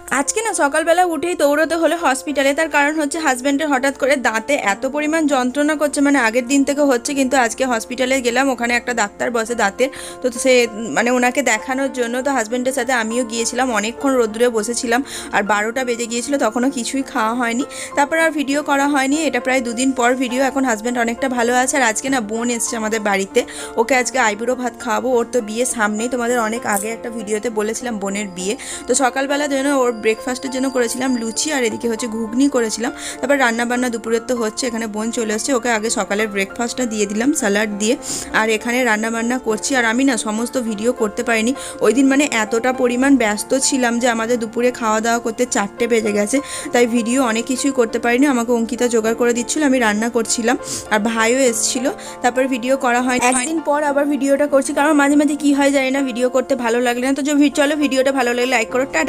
আজকে না সকালবেলা উঠেই দৌড়তে হলো হসপিটালে। তার কারণ হচ্ছে হাজব্যান্ডের হঠাৎ করে দাঁতে এত পরিমাণ যন্ত্রণা করছে, মানে আগের দিন থেকে হচ্ছে, কিন্তু আজকে হসপিটালে গেলাম, ওখানে একটা ডাক্তার বসে দাঁতের। তো সে মানে ওনাকে দেখানোর জন্য তো হাজব্যান্ডের সাথে আমিও গিয়েছিলাম, অনেকক্ষণ রোদ্দুরে বসেছিলাম। আর 12টা বেজে গিয়েছিল, তখনও কিছুই খাওয়া হয়নি। তারপর আর ভিডিও করা হয়নি, এটা প্রায় 2 দিন পর ভিডিও। এখন হাজব্যান্ড অনেকটা ভালো আছে। আর আজকে না বোন এসছে আমাদের বাড়িতে, ওকে আজকে আইবুড়ো ভাত খাওয়াবো। ওর তো বিয়ে সামনেই, তোমাদের অনেক আগে একটা ভিডিওতে বলেছিলাম বোনের বিয়ে। তো সকালবেলা জন্য ওর ব্রেকফাস্টের জন্য করেছিলাম লুচি, আর এদিকে হচ্ছে ঘুগনি করেছিলাম। তারপর রান্না বান্না দুপুরের তো হচ্ছে, এখানে বোন চলে এসছে, ওকে আগে সকালের ব্রেকফাস্টটা দিয়ে দিলাম স্যালাড দিয়ে। আর এখানে রান্না বান্না করছি। আর আমি না সমস্ত ভিডিও করতে পারিনি ওই দিন, মানে এতটা পরিমাণ ব্যস্ত ছিলাম যে আমাদের দুপুরে খাওয়া দাওয়া করতে 4টে বেজে গেছে। তাই ভিডিও অনেক কিছুই করতে পারিনি। আমাকে অঙ্কিতা জোগাড় করে দিচ্ছিল, আমি রান্না করছিলাম, আর ভাইও এসেছিল। তারপর ভিডিও করা হয়, একদিন পর আবার ভিডিওটা করছি, কারণ মাঝে মাঝে কি হয় জানি না, ভিডিও করতে ভালো লাগলে না। তো চলো ভিডিওটা ভালো লাগলে লাইক করো, টাটা।